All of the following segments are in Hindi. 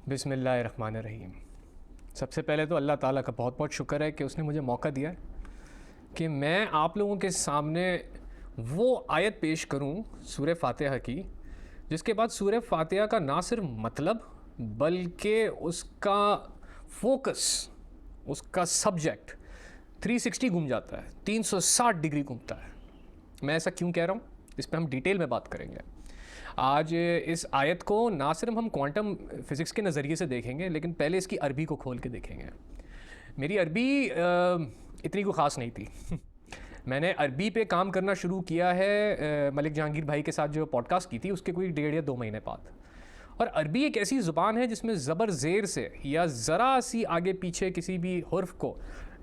बिस्मिल्लाहिर्रहमानिर्रहीम। सबसे पहले तो अल्लाह ताला का बहुत बहुत शुक्र है कि उसने मुझे मौका दिया है कि मैं आप लोगों के सामने वो आयत पेश करूं सूरह फातिहा की, जिसके बाद सूरह फातिहा का ना सिर्फ मतलब बल्कि उसका फोकस, उसका सब्जेक्ट 360 घूम जाता है, 360 डिग्री घूमता है। मैं ऐसा क्यों कह रहा हूँ, इस पर हम डिटेल में बात करेंगे। आज इस आयत को ना सिर्फ हम क्वांटम फिज़िक्स के नज़रिए से देखेंगे, लेकिन पहले इसकी अरबी को खोल के देखेंगे। मेरी अरबी इतनी कोई ख़ास नहीं थी मैंने अरबी पे काम करना शुरू किया है मलिक जहांगीर भाई के साथ जो पॉडकास्ट की थी उसके कोई 1.5 या 2 महीने बाद। और अरबी एक ऐसी ज़ुबान है जिसमें ज़बर ज़ेर से या ज़रा सी आगे पीछे किसी भी हर्फ को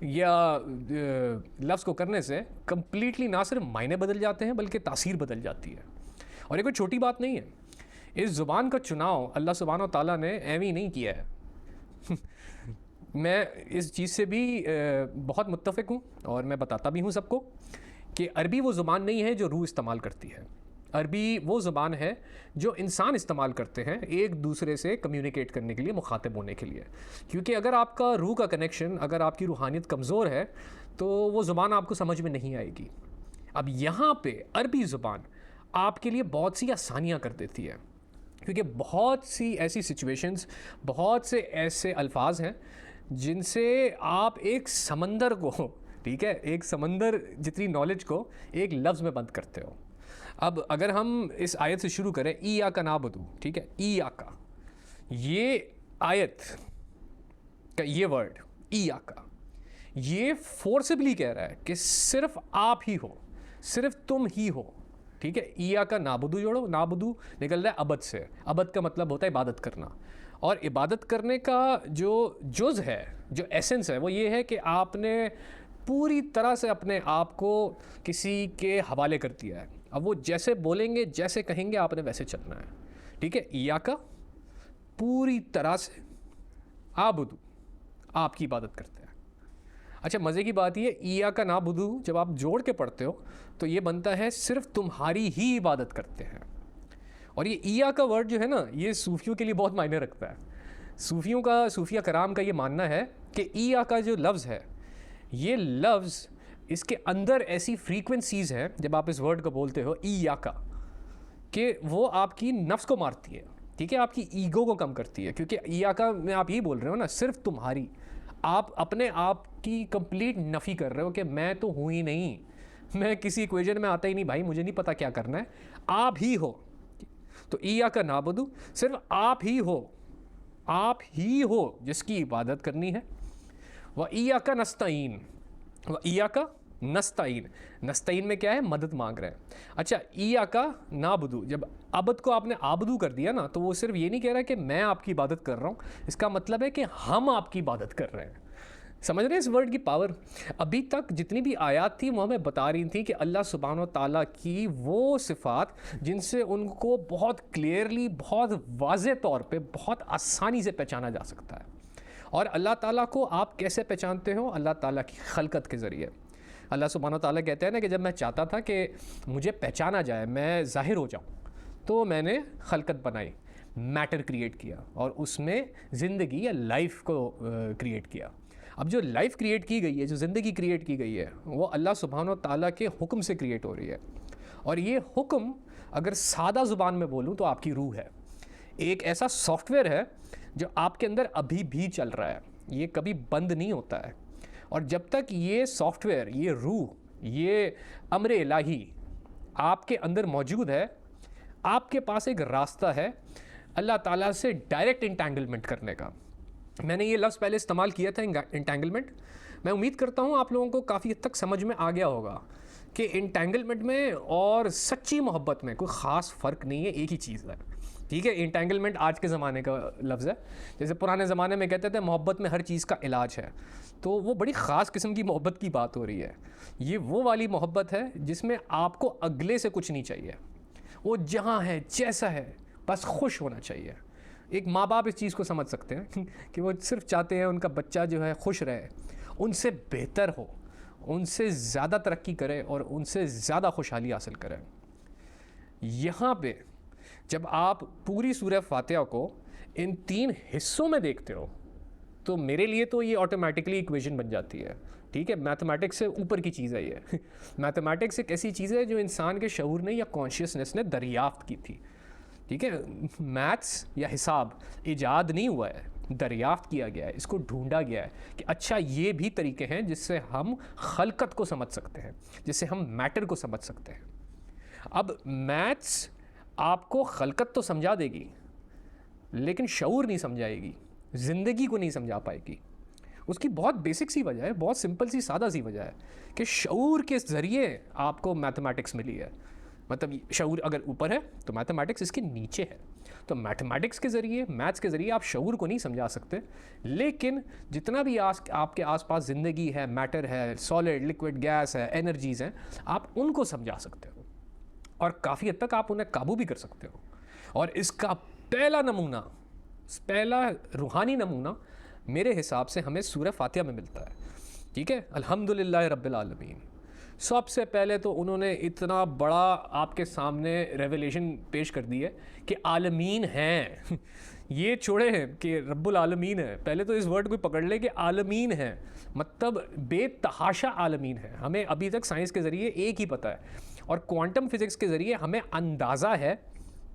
या लफ्ज़ को करने से कम्प्लीटली ना सिर्फ मायने बदल जाते हैं बल्कि तासीर बदल जाती है। और ये कोई छोटी बात नहीं है। इस ज़ुबान का चुनाव अल्लाह सुब्हानो ताला ने एवं ही नहीं किया है मैं इस चीज़ से भी बहुत मुत्तफ़िक हूँ और मैं बताता भी हूँ सबको कि अरबी वो ज़ुबान नहीं है जो रूह इस्तेमाल करती है। अरबी वो ज़ुबान है जो इंसान इस्तेमाल करते हैं एक दूसरे से कम्युनिकेट करने के लिए, मुखातिब होने के लिए। क्योंकि अगर आपका रूह का कनेक्शन, अगर आपकी रूहानियत कमज़ोर है तो वो ज़ुबान आपको समझ में नहीं आएगी। अब यहाँ पे अरबी ज़ुबान आपके लिए बहुत सी आसानियाँ कर देती है, क्योंकि बहुत सी ऐसी सिचुएशंस, बहुत से ऐसे अल्फाज हैं जिनसे आप एक समंदर को, ठीक है, एक समंदर जितनी नॉलेज को एक लफ्ज़ में बंद करते हो। अब अगर हम इस आयत से शुरू करें, ईया का नाबुदू, ठीक है, ईया का, ये आयत का ये वर्ड ईया का, ये फोर्सिबली कह रहा है कि सिर्फ आप ही हो, सिर्फ तुम ही हो, ठीक है। ईया का नाबुदू जोड़ो, नाबुदू निकल रहा है अबद से। अबद का मतलब होता है इबादत करना, और इबादत करने का जो जुज़ है, जो एसेंस है, वो ये है कि आपने पूरी तरह से अपने आप को किसी के हवाले कर दिया है। अब वो जैसे बोलेंगे, जैसे कहेंगे, आपने वैसे चलना है, ठीक है। ईया का पूरी तरह से, आबुदू आपकी इबादत करते हैं। अच्छा, मज़े की बात ये, ईया का नाबुदू जब आप जोड़ के पढ़ते हो तो ये बनता है सिर्फ तुम्हारी ही इबादत करते हैं। और ये ईया का वर्ड जो है ना, ये सूफियों के लिए बहुत मायने रखता है। सूफिया कराम का ये मानना है कि ईया का जो लफ्ज़ है, ये लफ्ज़, इसके अंदर ऐसी फ्रीक्वेंसीज़ हैं जब आप इस वर्ड को बोलते हो ईया का, कि वो आपकी नफ्स को मारती है, ठीक है, आपकी ईगो को कम करती है। क्योंकि ईया का में आप ये बोल रहे हो ना, सिर्फ तुम्हारी, आप अपने आप की कंप्लीट नफ़ी कर रहे हो कि मैं तो हूँ ही नहीं, मैं किसी इक्वेशन में आता ही नहीं भाई, मुझे नहीं पता क्या करना है, आप ही हो। तो ईया का नाबुदू, सिर्फ आप ही हो जिसकी इबादत करनी है। व ईया का नस्ताइन, व ईया का नस्ताइन, नस्ताइन में क्या है, मदद मांग रहे हैं। अच्छा, ईया का नाबुदू, जब अबद को आपने आबदू कर दिया ना, तो वो सिर्फ ये नहीं कह रहा कि मैं आपकी इबादत कर रहा हूँ, इसका मतलब है कि हम आपकी इबादत कर रहे हैं। समझ रहे हैं इस वर्ड की पावर। अभी तक जितनी भी आयात थी वो हमें बता रही थी कि अल्लाह सुब्हानो ताला की वो सिफ़ात जिनसे उनको बहुत क्लियरली, बहुत वाज़े तौर पे, बहुत आसानी से पहचाना जा सकता है। और अल्लाह ताला को आप कैसे पहचानते हो? अल्लाह ताला की खलकत के ज़रिए। अल्लाह सुब्हानो ताला कहते हैं ना कि जब मैं चाहता था कि मुझे पहचाना जाए, मैं ज़ाहिर हो जाऊँ, तो मैंने खलकत बनाई, मैटर क्रिएट किया और उसमें ज़िंदगी या लाइफ को क्रिएट किया। अब जो लाइफ क्रिएट की गई है, जो ज़िंदगी क्रिएट की गई है, वो अल्लाह सुब्हानो ताला के हुक्म से क्रिएट हो रही है। और ये हुक्म, अगर सादा ज़ुबान में बोलूँ तो आपकी रूह है। एक ऐसा सॉफ्टवेयर है जो आपके अंदर अभी भी चल रहा है, ये कभी बंद नहीं होता है। और जब तक ये सॉफ्टवेयर, ये रूह, ये अम्र इलाही आपके अंदर मौजूद है, आपके पास एक रास्ता है अल्लाह ताला से डायरेक्ट इंटेंगलमेंट करने का। मैंने ये लफ्ज़ पहले इस्तेमाल किया था, इंटेंगलमेंट। मैं उम्मीद करता हूँ आप लोगों को काफ़ी हद तक समझ में आ गया होगा कि इंटेंगलमेंट में और सच्ची मोहब्बत में कोई ख़ास फ़र्क नहीं है, एक ही चीज़ है, ठीक है। इंटेंगलमेंट आज के ज़माने का लफ्ज़ है। जैसे पुराने ज़माने में कहते थे मोहब्बत में हर चीज़ का इलाज है, तो वो बड़ी ख़ास किस्म की मोहब्बत की बात हो रही है। ये वो वाली मोहब्बत है जिसमें आपको अगले से कुछ नहीं चाहिए, वो जहाँ है, जैसा है, बस खुश होना चाहिए। एक माँ बाप इस चीज़ को समझ सकते हैं कि वो सिर्फ चाहते हैं उनका बच्चा जो है खुश रहे, उनसे बेहतर हो, उनसे ज़्यादा तरक्की करे और उनसे ज़्यादा खुशहाली हासिल करें। यहाँ पे जब आप पूरी सूरह फातिहा को इन 3 हिस्सों में देखते हो तो मेरे लिए तो ये ऑटोमेटिकली इक्वेशन बन जाती है। ठीक है, मैथमेटिक्स से ऊपर की चीज़ है ये। मैथमेटिक्स एक ऐसी चीज़ है जो इंसान के शऊर ने या कॉन्शियसनेस ने दरियाफ्त की थी। ठीक है, मैथ्स या हिसाब इजाद नहीं हुआ है, दरियाफ्त किया गया है, इसको ढूंढा गया है कि अच्छा ये भी तरीके हैं जिससे हम खलकत को समझ सकते हैं, जिससे हम मैटर को समझ सकते हैं। अब मैथ्स आपको खलकत तो समझा देगी लेकिन शऊर नहीं समझाएगी, ज़िंदगी को नहीं समझा पाएगी। उसकी बहुत बेसिक सी वजह है, बहुत सिंपल सी सादा सी वजह है कि शऊर के ज़रिए आपको मैथमेटिक्स मिली है। मतलब शऊर अगर ऊपर है तो मैथमेटिक्स इसके नीचे है। तो मैथमेटिक्स के ज़रिए, मैथ्स के ज़रिए आप शऊर को नहीं समझा सकते, लेकिन जितना भी आपके आसपास ज़िंदगी है, मैटर है, सॉलिड, लिक्विड, गैस है, एनर्जीज़ हैं, आप उनको समझा सकते हो और काफ़ी हद तक आप उन्हें काबू भी कर सकते हो। और इसका पहला नमूना, पहला रूहानी नमूना मेरे हिसाब से हमें सूरह फातिहा में मिलता है। ठीक है, अल्हम्दुलिल्लाह रब्बिल आलमीन। सबसे पहले तो उन्होंने इतना बड़ा आपके सामने रेवलेशन पेश कर दी है कि आलमीन हैं। ये छोड़े हैं कि रब्बुल आलमीन है, पहले तो इस वर्ड को पकड़ ले कि आलमीन है, मतलब बेतहाशा आलमीन है। हमें अभी तक साइंस के ज़रिए एक ही पता है और क्वांटम फिज़िक्स के ज़रिए हमें अंदाज़ा है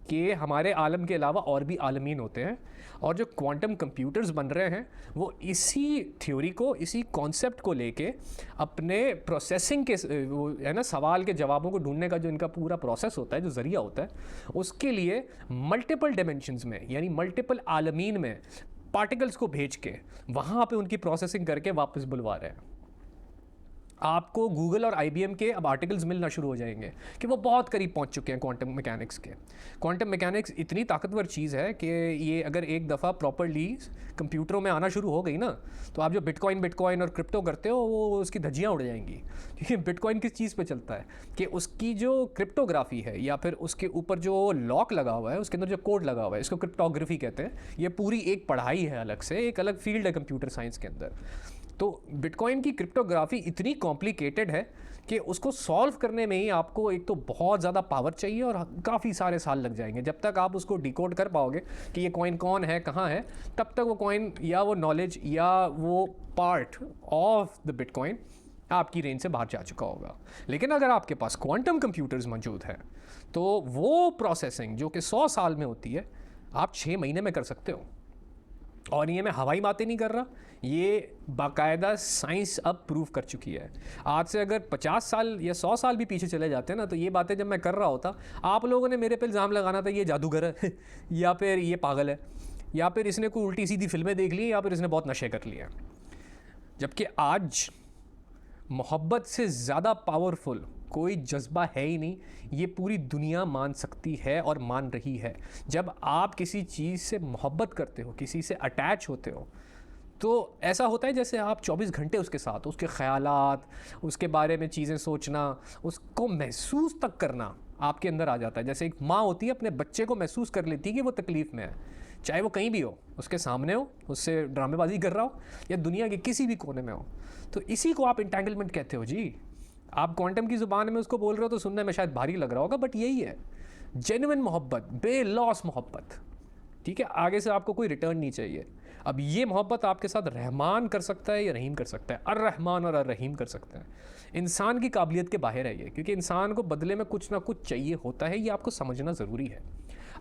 कि हमारे आलम के अलावा और भी आलमीन होते हैं। और जो क्वांटम कंप्यूटर्स बन रहे हैं वो इसी थ्योरी को, इसी कॉन्सेप्ट को लेके अपने प्रोसेसिंग के, वो है ना, सवाल के जवाबों को ढूंढने का जो इनका पूरा प्रोसेस होता है, जो ज़रिया होता है, उसके लिए मल्टीपल डायमेंशंस में यानी मल्टीपल आलमीन में पार्टिकल्स को भेज के वहाँ पे उनकी प्रोसेसिंग करके वापस बुलवा रहे हैं। आपको गूगल और IBM के अब आर्टिकल्स मिलना शुरू हो जाएंगे कि वो बहुत करीब पहुंच चुके हैं क्वांटम मैकेनिक्स के। क्वांटम मैकेनिक्स इतनी ताकतवर चीज़ है कि ये अगर एक दफ़ा प्रॉपरली कंप्यूटरों में आना शुरू हो गई ना, तो आप जो बिटकॉइन और क्रिप्टो करते हो वो उसकी धज्जियाँ उड़ जाएंगी। क्योंकि बिटकॉइन किस चीज़ पे चलता है कि उसकी जो क्रिप्टोग्राफी है या फिर उसके ऊपर जो लॉक लगा हुआ है, उसके अंदर जो कोड लगा हुआ है, इसको क्रिप्टोग्राफी कहते हैं। ये पूरी एक पढ़ाई है अलग से, एक अलग फील्ड है कंप्यूटर साइंस के अंदर। तो बिटकॉइन की क्रिप्टोग्राफी इतनी कॉम्प्लिकेटेड है कि उसको सॉल्व करने में ही आपको एक तो बहुत ज़्यादा पावर चाहिए और काफ़ी सारे साल लग जाएंगे। जब तक आप उसको डिकोड कर पाओगे कि ये कॉइन कौन है, कहाँ है, तब तक वो कॉइन या वो नॉलेज या वो पार्ट ऑफ द बिटकॉइन आपकी रेंज से बाहर जा चुका होगा। लेकिन अगर आपके पास क्वांटम कंप्यूटर्स मौजूद हैं तो वो प्रोसेसिंग जो कि 100 साल में होती है, आप 6 महीने में कर सकते हो। और ये मैं हवाई बातें नहीं कर रहा, ये बाकायदा साइंस अब प्रूव कर चुकी है। आज से अगर 50 साल या 100 साल भी पीछे चले जाते हैं ना, तो ये बातें जब मैं कर रहा होता, आप लोगों ने मेरे पे इल्ज़ाम लगाना था ये जादूगर है या फिर ये पागल है या फिर इसने कोई उल्टी सीधी फिल्में देख ली या फिर इसने बहुत नशे कर लिए। जबकि आज मोहब्बत से ज़्यादा पावरफुल कोई जज्बा है ही नहीं, ये पूरी दुनिया मान सकती है और मान रही है। जब आप किसी चीज़ से मोहब्बत करते हो, किसी से अटैच होते हो, तो ऐसा होता है जैसे आप 24 घंटे उसके साथ हो, उसके ख़यालात, उसके बारे में चीज़ें सोचना, उसको महसूस तक करना आपके अंदर आ जाता है। जैसे एक माँ होती है अपने बच्चे को महसूस कर लेती है कि वो तकलीफ़ में है, चाहे वो कहीं भी हो, उसके सामने हो, उससे ड्रामेबाजी कर रहा हो या दुनिया के किसी भी कोने में हो। तो इसी को आप इंटेंगलमेंट कहते हो जी। आप क्वांटम की ज़ुबान में उसको बोल रहे हो तो सुनने में शायद भारी लग रहा होगा, बट यही है जेन्युइन मोहब्बत, बेलॉस मोहब्बत। ठीक है, आगे से आपको कोई रिटर्न नहीं चाहिए। अब ये मोहब्बत आपके साथ रहमान कर सकता है या रहीम कर सकता है, अर्रहमान और अर्रहीम कर सकता है। इंसान की काबिलियत के बाहर है ये, क्योंकि इंसान को बदले में कुछ ना कुछ चाहिए होता है, ये आपको समझना ज़रूरी है।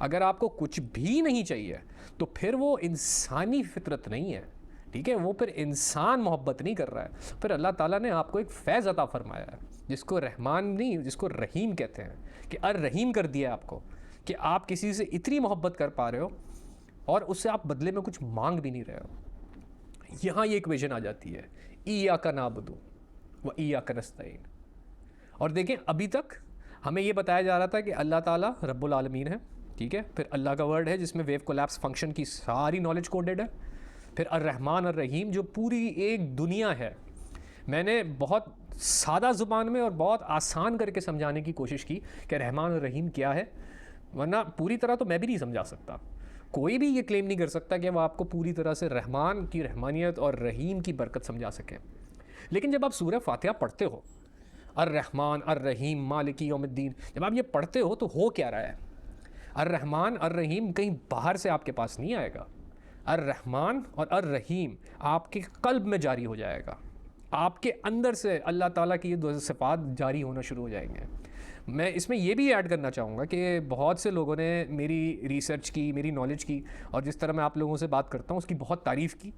अगर आपको कुछ भी नहीं चाहिए तो फिर वो इंसानी फितरत नहीं है। ठीक है, वो फिर इंसान मोहब्बत नहीं कर रहा है। फिर अल्लाह ताला ने आपको एक फैज़ अता फरमाया है, जिसको रहमान नहीं, जिसको रहीम कहते हैं, कि अर्रहीम कर दिया आपको, कि आप किसी से इतनी मोहब्बत कर पा रहे हो और उससे आप बदले में कुछ मांग भी नहीं रहे हो। यहाँ ये इक्वेशन आ जाती है, इय्याका नअबुदु व इय्याका नस्तईन। और देखें, अभी तक हमें ये बताया जा रहा था कि अल्लाह ताला रब्बुल आलमीन है। ठीक है, फिर अल्लाह का वर्ड है जिसमें वेव कोलैप्स फंक्शन की सारी नॉलेज कोडेड है। फिर अर्रहमान अर्रहीम जो पूरी एक दुनिया है। मैंने बहुत सादा ज़ुबान में और बहुत आसान करके समझाने की कोशिश की कि रहमान और रहीम क्या है, वरना पूरी तरह तो मैं भी नहीं समझा सकता। कोई भी ये क्लेम नहीं कर सकता कि वो आपको पूरी तरह से रहमान की रहमानियत और रहीम की बरकत समझा सके। लेकिन जब आप सूरह फातिहा पढ़ते हो, अर्रहमान अर्रहीम मालिकी यौमिद्दीन, जब आप ये पढ़ते हो तो हो क्या रहा है? अर्रहमान अर्रहीम कहीं बाहर से आपके पास नहीं आएगा, अर्रहमान और अर्रहीम आपके कल्ब में जारी हो जाएगा, आपके अंदर से अल्लाह ताला की ये दो सिफ़ात जारी होना शुरू हो जाएंगे। मैं इसमें ये भी ऐड करना चाहूँगा कि बहुत से लोगों ने मेरी रिसर्च की, मेरी नॉलेज की, और जिस तरह मैं आप लोगों से बात करता हूँ उसकी बहुत तारीफ़ की।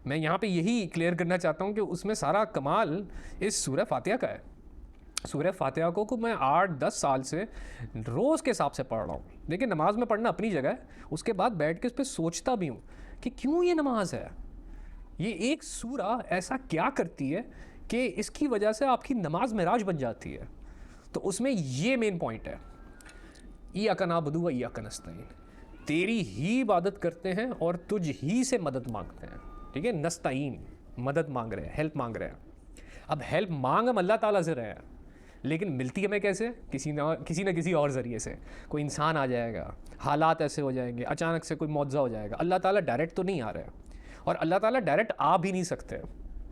मैं यहाँ पे यही क्लियर करना चाहता हूँ कि उसमें सारा कमाल इस सूरह फातिहा का है। सूरह फातिहा को मैं 8-10 साल से रोज़ के हिसाब से पढ़ रहा हूँ। देखिए, नमाज में पढ़ना अपनी जगह है, उसके बाद बैठ के उस पर सोचता भी हूँ कि क्यों ये नमाज है, ये एक सूरा ऐसा क्या करती है कि इसकी वजह से आपकी नमाज महराज बन जाती है। तो उसमें ये मेन पॉइंट है, इय्याका नअबुदु व इय्याका नस्तईन, तेरी ही इबादत करते हैं और तुझ ही से मदद मांगते हैं। ठीक है, नस्तईन मदद मांग रहे हैं, हेल्प मांग रहे हैं। अब हेल्प मांग हम अल्लाह ताला से रहे हैं, लेकिन मिलती हमें कैसे? किसी न किसी और ज़रिए से। कोई इंसान आ जाएगा, हालात ऐसे हो जाएंगे, अचानक से कोई मुआवजा हो जाएगा। अल्लाह ताला डायरेक्ट तो नहीं आ रहा है, और अल्लाह ताला डायरेक्ट आ भी नहीं सकते।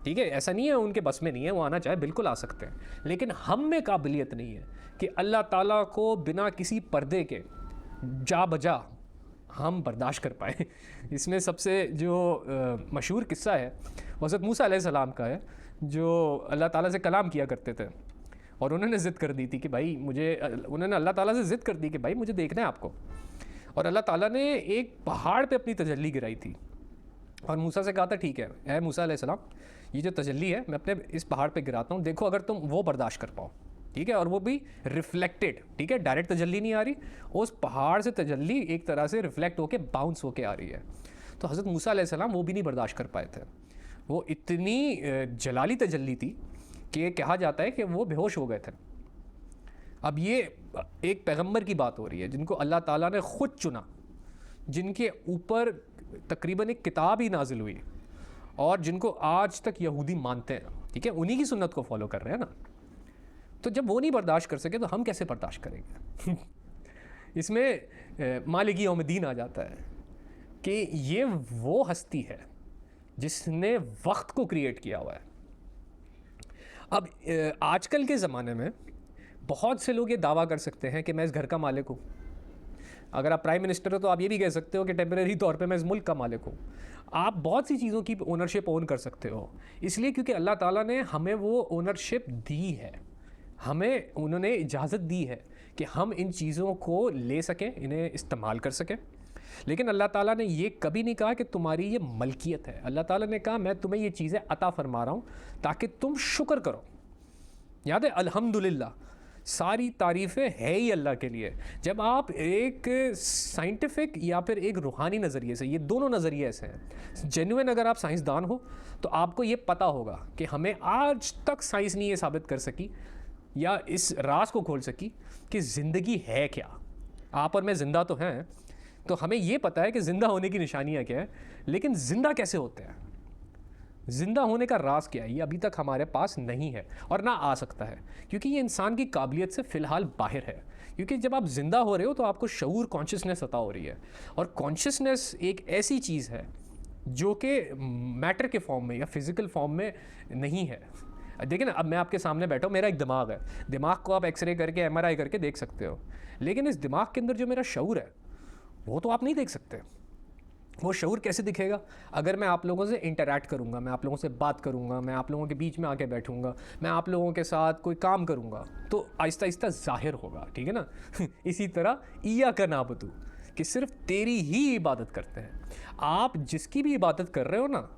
ठीक है, ऐसा नहीं है उनके बस में नहीं है, वो आना चाहे बिल्कुल आ सकते हैं, लेकिन हम में काबिलियत नहीं है कि अल्लाह ताला को बिना किसी पर्दे के जा बजा हम बर्दाश्त कर पाए। इसमें सबसे जो मशहूर किस्सा है हज़रत मूसा अलैहिस्सलाम का है, जो अल्लाह ताला से कलाम किया करते थे, और उन्होंने ज़िद कर दी थी कि भाई उन्होंने अल्लाह ताला से ज़िद कर दी कि भाई मुझे देखना है आपको। और अल्लाह ताला ने एक पहाड़ पे अपनी तजल्ली गिराई थी, और मूसा से कहा था ठीक है ऐ मूसा अलैहिस्सलाम, ये जो तजल्ली है मैं अपने इस पहाड़ पे गिराता हूँ, देखो अगर तुम वो बर्दाश्त कर पाओ। ठीक है, और वो भी रिफ्लेक्टेड। ठीक है, डायरेक्ट तजल्ली नहीं आ रही, उस पहाड़ से तजल्ली एक तरह से रिफ्लेक्ट होके बाउंस होके आ रही है। तो हज़रत मूसा अलैहिस्सलाम वो भी नहीं बर्दाश्त कर पाए थे। वो इतनी जलाली तजल्ली थी कि कहा जाता है कि वो बेहोश हो गए थे। अब ये एक पैगंबर की बात हो रही है जिनको अल्लाह ताला ने ख़ुद चुना, जिनके ऊपर तकरीबन एक किताब ही नाजिल हुई, और जिनको आज तक यहूदी मानते हैं। ठीक है, उन्हीं की सुन्नत को फॉलो कर रहे हैं ना। तो जब वो नहीं बर्दाश्त कर सके तो हम कैसे बर्दाश्त करेंगे? इसमें मालिक यौमिद्दीन आ जाता है कि ये वो हस्ती है जिसने वक्त को क्रिएट किया हुआ है। अब आजकल के ज़माने में बहुत से लोग ये दावा कर सकते हैं कि मैं इस घर का मालिक हूँ। अगर आप प्राइम मिनिस्टर हो तो आप ये भी कह सकते हो कि टेम्परेरी तौर पे मैं इस मुल्क का मालिक हूँ। आप बहुत सी चीज़ों की ओनरशिप ओन कर सकते हो, इसलिए क्योंकि अल्लाह ताला ने हमें वो ओनरशिप दी है, हमें उन्होंने इजाज़त दी है कि हम इन चीज़ों को ले सकें, इन्हें इस्तेमाल कर सकें। लेकिन अल्लाह ताला ने ये कभी नहीं कहा कि तुम्हारी ये मलकियत है। अल्लाह ताला ने कहा मैं तुम्हें ये चीज़ें अता फरमा रहा हूँ ताकि तुम शुक्र करो। याद है, अल्हम्दुलिल्लाह, सारी तारीफ़ें है ही अल्लाह के लिए। जब आप एक साइंटिफिक या फिर एक रूहानी नज़रिए से, ये दोनों नज़रिए ऐसे हैं, जेन्युइन अगर आप साइंसदान हो तो आपको ये पता होगा कि हमें आज तक साइंस नहीं ये साबित कर सकी या इस राज को खोल सकी कि ज़िंदगी है क्या। आप और मैं ज़िंदा तो हैं, तो हमें ये पता है कि ज़िंदा होने की निशानियाँ क्या है, लेकिन ज़िंदा कैसे होते हैं, ज़िंदा होने का राज क्या है, ये अभी तक हमारे पास नहीं है और ना आ सकता है, क्योंकि ये इंसान की काबिलियत से फ़िलहाल बाहर है। क्योंकि जब आप ज़िंदा हो रहे हो तो आपको शऊर, कॉन्शियसनेस अता हो रही है, और कॉन्शियसनेस एक ऐसी चीज़ है जो कि मैटर के फॉर्म में या फिज़िकल फॉर्म में नहीं है। देखिए ना, अब मैं आपके सामने बैठा हूँ, मेरा एक दिमाग है, दिमाग को आप एक्सरे करके MRI करके देख सकते हो, लेकिन इस दिमाग के अंदर जो मेरा शऊर है वो तो आप नहीं देख सकते। वो शऊर कैसे दिखेगा? अगर मैं आप लोगों से इंटरैक्ट करूँगा, मैं आप लोगों से बात करूँगा, मैं आप लोगों के बीच में आके बैठूँगा, मैं आप लोगों के साथ कोई काम करूँगा, तो आहिस्ता आहिस्ता ज़ाहिर होगा। ठीक है ना? इसी तरह इय्याका नअबुदु, कि सिर्फ तेरी ही इबादत करते हैं। आप जिसकी भी इबादत कर रहे हो ना,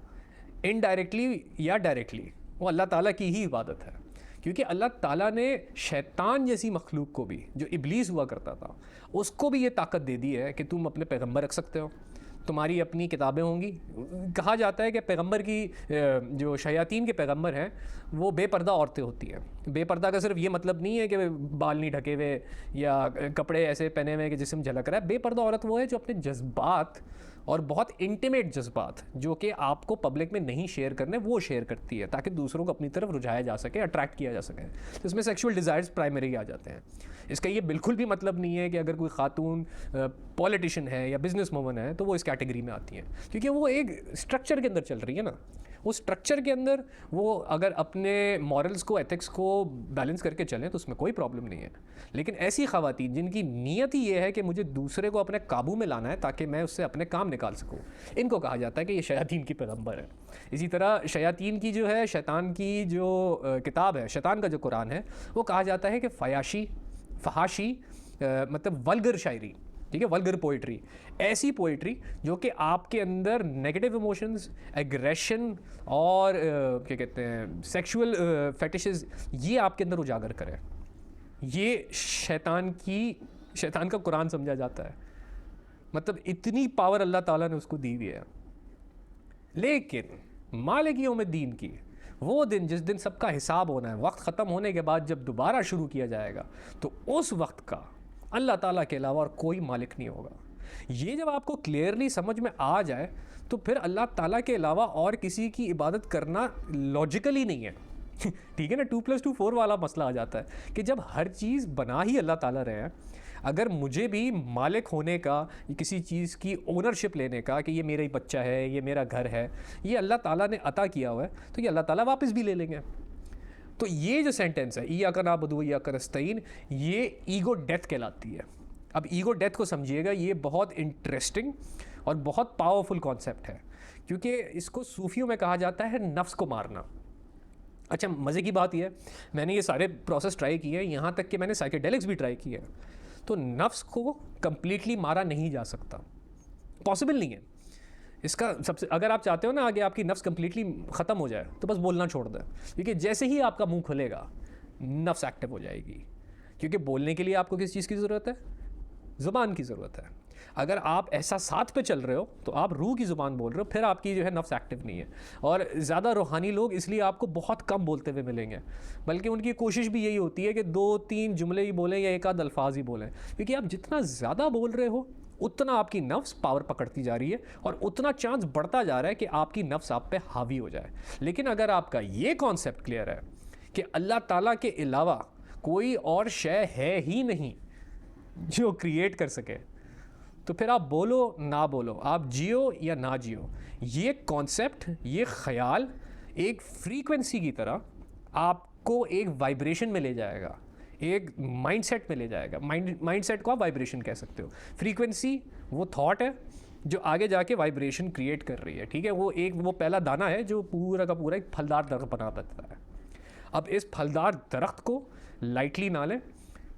इनडायरेक्टली या डायरेक्टली, वो अल्लाह ताला की ही इबादत है। क्योंकि अल्लाह ताला ने शैतान जैसी मखलूक को भी, जो इब्लीस हुआ करता था, उसको भी ये ताकत दे दी है कि तुम अपने पैगंबर रख सकते हो, तुम्हारी अपनी किताबें होंगी। कहा जाता है कि पैगंबर की, जो शयातीन के पैगंबर हैं, वो बेपर्दा औरतें होती हैं। बेपर्दा का सिर्फ ये मतलब नहीं है कि बाल नहीं ढके हुए या कपड़े ऐसे पहने हुए कि जिस्म झलक रहा है। बेपर्दा औरत वो है जो अपने जज्बात और बहुत इंटीमेट जज्बात जो कि आपको पब्लिक में नहीं शेयर करने, वो शेयर करती है ताकि दूसरों को अपनी तरफ रुझाया जा सके, अट्रैक्ट किया जा सके। तो इसमें सेक्सुअल डिज़ायर्स प्राइमरी आ जाते हैं। इसका ये बिल्कुल भी मतलब नहीं है कि अगर कोई खातून पॉलिटिशियन है या बिजनेस वूमन है तो वो इस कैटेगरी में आती हैं, क्योंकि वो एक स्ट्रक्चर के अंदर चल रही है ना। उस स्ट्रक्चर के अंदर वो अगर अपने मॉरल्स को, एथिक्स को बैलेंस करके चलें तो उसमें कोई प्रॉब्लम नहीं है। लेकिन ऐसी ख़वातीन जिनकी नीयत ही ये है कि मुझे दूसरे को अपने काबू में लाना है ताकि मैं उससे अपने काम निकाल सकूं, इनको कहा जाता है कि ये शयातीन की पैगंबर है। इसी तरह शयातीन की जो है, शैतान की जो किताब है, शैतान का जो कुरान है, वो कहा जाता है कि फहाशी मतलब वल्गर शायरी, ठीक है, वल्गर पोइट्री, ऐसी पोइट्री जो कि आपके अंदर नेगेटिव इमोशंस, एग्रेशन और क्या कहते हैं, सेक्सुअल फेटिशेस, ये आपके अंदर उजागर करे। ये शैतान का कुरान समझा जाता है। मतलब इतनी पावर अल्लाह ताला ने उसको दी हुई है। लेकिन मालिक यौमिद्दीन की वो दिन, जिस दिन सबका हिसाब होना है, वक्त ख़त्म होने के बाद जब दोबारा शुरू किया जाएगा, तो उस वक्त का अल्लाह ताला के अलावा और कोई मालिक नहीं होगा। ये जब आपको क्लियरली समझ में आ जाए तो फिर अल्लाह ताला के अलावा और किसी की इबादत करना लॉजिकली नहीं है। ठीक है ना, 2+2 4 वाला मसला आ जाता है कि जब हर चीज़ बना ही अल्लाह ताला रहे हैं, अगर मुझे भी मालिक होने का, किसी चीज़ की ओनरशिप लेने का, कि ये मेरा ही बच्चा है, ये मेरा घर है, ये अल्लाह ताला ने अता किया हुआ है, तो ये अल्लाह ताला वापस भी ले लेंगे। तो ये जो सेंटेंस है, इय्याका नअबुदु व इय्याका नस्तईन, ये ईगो डेथ कहलाती है। अब ईगो डेथ को समझिएगा, ये बहुत इंटरेस्टिंग और बहुत पावरफुल कॉन्सेप्ट है, क्योंकि इसको सूफियों में कहा जाता है नफ्स को मारना। अच्छा, मज़े की बात यह है, मैंने ये सारे प्रोसेस ट्राई किए हैं, यहाँ तक कि मैंने साइकेडेलिक्स भी ट्राई किए हैं, तो नफ्स को कम्प्लीटली मारा नहीं जा सकता, पॉसिबल नहीं है। इसका सबसे, अगर आप चाहते हो ना आगे आपकी नफ्स कम्प्लीटली ख़त्म हो जाए, तो बस बोलना छोड़ दें, क्योंकि जैसे ही आपका मुंह खुलेगा नफ्स एक्टिव हो जाएगी। क्योंकि बोलने के लिए आपको किस चीज़ की ज़रूरत है? ज़ुबान की ज़रूरत है। अगर आप एहसासात पे चल रहे हो तो आप रूह की ज़ुबान बोल रहे हो, फिर आपकी जो है नफ्स एक्टिव नहीं है। और ज़्यादा रूहानी लोग इसलिए आपको बहुत कम बोलते हुए मिलेंगे, बल्कि उनकी कोशिश भी यही होती है कि 2-3 जुमले ही बोलें या एक आध अल्फाज ही बोलें, क्योंकि आप जितना ज़्यादा बोल रहे हो उतना आपकी नफ्स पावर पकड़ती जा रही है और उतना चांस बढ़ता जा रहा है कि आपकी नफ्स आप पे हावी हो जाए। लेकिन अगर आपका ये कॉन्सेप्ट क्लियर है कि अल्लाह ताला के अलावा कोई और शय है ही नहीं जो क्रिएट कर सके, तो फिर आप बोलो ना बोलो, आप जियो या ना जियो, ये कॉन्सेप्ट, ये ख्याल एक फ्रीक्वेंसी की तरह आपको एक वाइब्रेशन में ले जाएगा, एक माइंडसेट में ले जाएगा। माइंडसेट को आप वाइब्रेशन कह सकते हो। फ्रीक्वेंसी वो थॉट है जो आगे जाके वाइब्रेशन क्रिएट कर रही है, ठीक है। वो पहला दाना है जो पूरा का पूरा एक फलदार दरख्त बना देता है। अब इस फलदार दरख्त को लाइटली ना लें,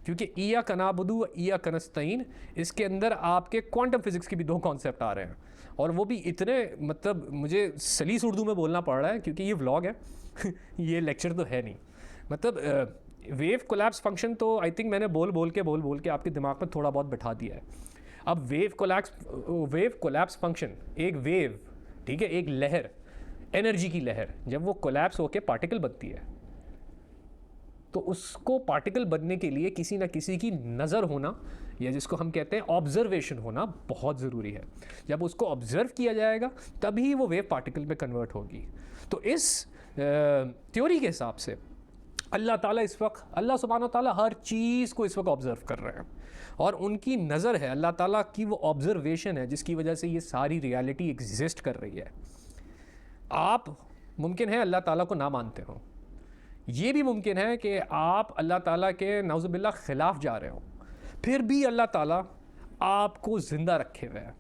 क्योंकि इय्याका नअबुदु व इय्याका नस्तईन, इसके अंदर आपके क्वांटम फिजिक्स के भी 2 कॉन्सेप्ट आ रहे हैं, और वो भी इतने, मतलब मुझे सलीस उर्दू में बोलना पड़ रहा है क्योंकि ये व्लॉग है ये लेक्चर तो है नहीं। मतलब वेव कोलैप्स फंक्शन तो आई थिंक मैंने बोल बोल के आपके दिमाग में थोड़ा बहुत बिठा दिया है। अब वेव कोलैप्स फंक्शन, एक वेव, ठीक है, एक लहर, एनर्जी की लहर, जब वो कोलैप्स होकर पार्टिकल बनती है, तो उसको पार्टिकल बनने के लिए किसी ना किसी की नज़र होना, या जिसको हम कहते हैं ऑब्जर्वेशन होना, बहुत ज़रूरी है। जब उसको ऑब्ज़र्व किया जाएगा तभी वो वेव पार्टिकल में कन्वर्ट होगी। तो इस थ्योरी के हिसाब से अल्लाह ताला इस वक्त, अल्लाह सुब्हानहू ताला हर चीज़ को इस वक्त ऑब्ज़र्व कर रहे हैं, और उनकी नज़र है, अल्लाह ताला की वो ऑब्ज़र्वेशन है जिसकी वजह से ये सारी रियलिटी एग्जिस्ट कर रही है। आप मुमकिन है अल्लाह ताला को ना मानते हो, ये भी मुमकिन है कि आप अल्लाह ताला के नाउज़ुबिल्लाह ख़िलाफ़ जा रहे हो, फिर भी अल्लाह ताला आपको ज़िंदा रखे हुए है।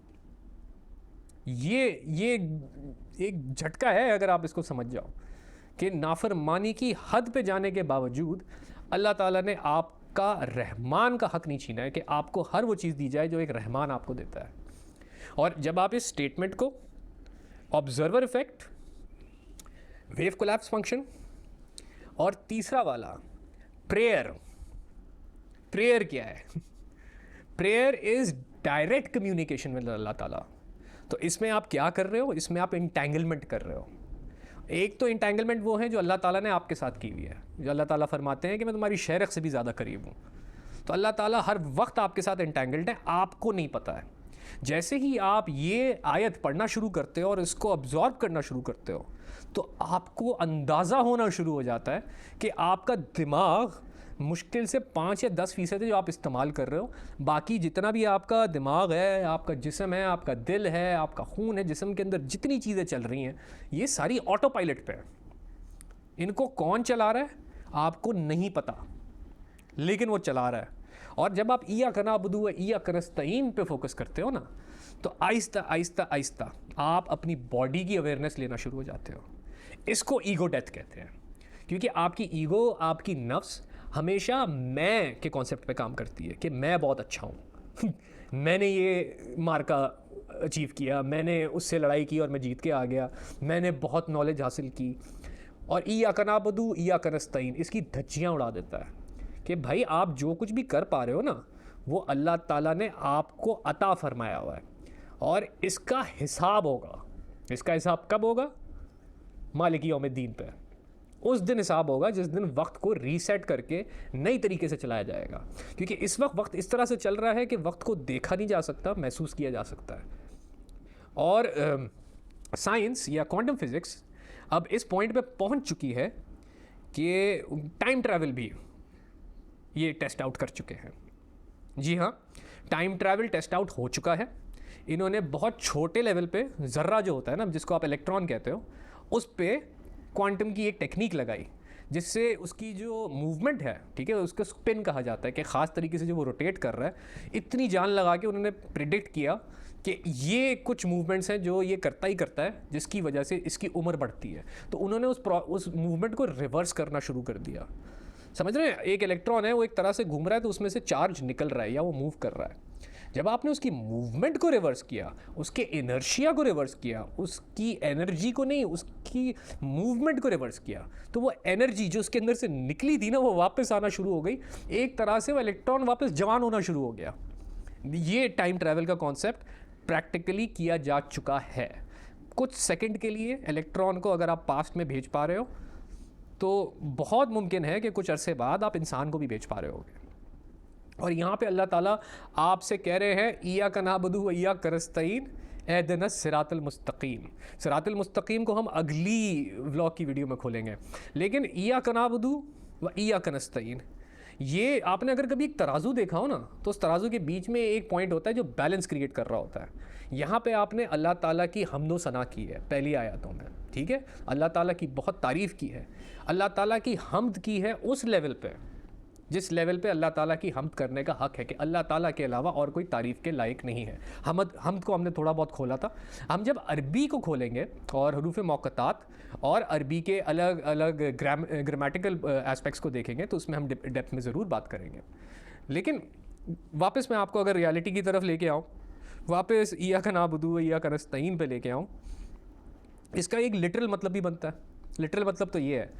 ये एक झटका है अगर आप इसको समझ जाओ कि नाफरमानी की हद पे जाने के बावजूद अल्लाह ताला ने आपका रहमान का हक़ नहीं छीना है कि आपको हर वो चीज़ दी जाए जो एक रहमान आपको देता है। और जब आप इस स्टेटमेंट को, observer effect, wave collapse function, और तीसरा वाला प्रेयर क्या है? Prayer is direct communication with Allah Taala. तो इसमें आप क्या कर रहे हो? इसमें आप इंटेंगलमेंट कर रहे हो। एक तो इंटेंगलमेंट वो है जो अल्लाह ताला ने आपके साथ की हुई है, जो अल्लाह ताला फरमाते हैं कि मैं तुम्हारी शरक़ से भी ज़्यादा करीब हूँ। तो अल्लाह ताला हर वक्त आपके साथ इंटेंगल्ड है, आपको नहीं पता है। जैसे ही आप ये आयत पढ़ना शुरू करते हो और इसको अब्जॉर्ब करना शुरू करते हो, तो आपको अंदाज़ा होना शुरू हो जाता है कि आपका दिमाग मुश्किल से 5 या 10% जो आप इस्तेमाल कर रहे हो। बाकी जितना भी आपका दिमाग है, आपका जिस्म है, आपका दिल है, आपका खून है, जिस्म के अंदर जितनी चीज़ें चल रही हैं ये सारी ऑटो पायलट पे है। इनको कौन चला रहा है आपको नहीं पता, लेकिन वो चला रहा है। और जब आप इय्याक नअबुदु व इय्याक नस्तईन पे फोकस करते हो ना, तो आहिस्ता आहिस्ता आहिस्ता आप अपनी बॉडी की अवेयरनेस लेना शुरू हो जाते हो। इसको ईगो डेथ कहते हैं, क्योंकि आपकी ईगो, आपकी नफ्स हमेशा मैं के कॉन्सेप्ट पे काम करती है कि मैं बहुत अच्छा हूँ मैंने ये मार्का अचीव किया, मैंने उससे लड़ाई की और मैं जीत के आ गया, मैंने बहुत नॉलेज हासिल की। और इय्याक नअबुदु इय्याक नस्तईन इसकी धज्जियाँ उड़ा देता है कि भाई आप जो कुछ भी कर पा रहे हो ना, वो अल्लाह ताला ने आपको अता फरमाया हुआ है और इसका हिसाब होगा। इसका हिसाब कब होगा? मालिक यौमिद्दीन पे। उस दिन हिसाब होगा जिस दिन वक्त को रीसेट करके नई तरीके से चलाया जाएगा, क्योंकि इस वक्त इस तरह से चल रहा है कि वक्त को देखा नहीं जा सकता, महसूस किया जा सकता है। और साइंस या क्वांटम फिज़िक्स अब इस पॉइंट पे पहुंच चुकी है कि टाइम ट्रैवल भी ये टेस्ट आउट कर चुके हैं। जी हाँ, टाइम ट्रैवल टेस्ट आउट हो चुका है। इन्होंने बहुत छोटे लेवल पे ज़र्रा जो होता है ना, जिसको आप इलेक्ट्रॉन कहते हो, उस पे क्वांटम की एक टेक्निक लगाई जिससे उसकी जो मूवमेंट है, ठीक है, उसको स्पिन कहा जाता है कि ख़ास तरीके से जो वो रोटेट कर रहा है, इतनी जान लगा के उन्होंने प्रिडिक्ट किया कि ये कुछ मूवमेंट्स हैं जो ये करता ही करता है, जिसकी वजह से इसकी उम्र बढ़ती है। तो उन्होंने उस मूवमेंट को रिवर्स करना शुरू कर दिया। समझ रहे हैं? एक इलेक्ट्रॉन है, वो एक तरह से घूम रहा है, तो उसमें से चार्ज निकल रहा है या वो मूव कर रहा है। जब आपने उसकी मूवमेंट को रिवर्स किया, उसके इनर्शिया को रिवर्स किया, उसकी एनर्जी को नहीं, उसकी मूवमेंट को रिवर्स किया, तो वो एनर्जी जो उसके अंदर से निकली थी ना, वो वापस आना शुरू हो गई। एक तरह से वो इलेक्ट्रॉन वापस जवान होना शुरू हो गया। ये टाइम ट्रैवल का कॉन्सेप्ट प्रैक्टिकली किया जा चुका है। कुछ सेकंड के लिए इलेक्ट्रॉन को अगर आप पास्ट में भेज पा रहे हो, तो बहुत मुमकिन है कि कुछ अरसे बाद आप इंसान को भी भेज पा रहे होगे। और यहाँ पे अल्लाह ताला आपसे कह रहे हैं इय्याक नअबुदु व इय्याक नस्तईन इहदिनस सिरातल मुस्तकीम। सिरातल मुस्तकीम को हम अगली व्लॉग की वीडियो में खोलेंगे, लेकिन इय्याक नअबुदु व इय्याक नस्तईन, ये आपने अगर कभी एक तराजू देखा हो ना, तो उस तराजू के बीच में एक पॉइंट होता है जो बैलेंस क्रिएट कर रहा होता है। यहाँ पे आपने अल्लाह ताला की हम्दो सना की है पहली आयतों में, ठीक है, अल्लाह ताला की बहुत तारीफ़ की है, अल्लाह ताला की हम्द की है उस लेवल पे जिस लेवल पे अल्लाह ताला की हम्द करने का हक़ है कि अल्लाह ताला के अलावा और कोई तारीफ़ के लायक नहीं है। हम्द को हमने थोड़ा बहुत खोला था। हम जब अरबी को खोलेंगे और हरूफ मौक़तात और अरबी के अलग अलग ग्रामेटिकल एस्पेक्ट्स को देखेंगे, तो उसमें हम डेप्थ में ज़रूर बात करेंगे। लेकिन वापस मैं आपको अगर रियलिटी की तरफ लेके आऊँ, वापस इय्याक नअबुदु व इय्याक नस्तईन पे लेके आऊँ, इसका एक लिटरल मतलब भी बनता है। लिटरल मतलब तो ये है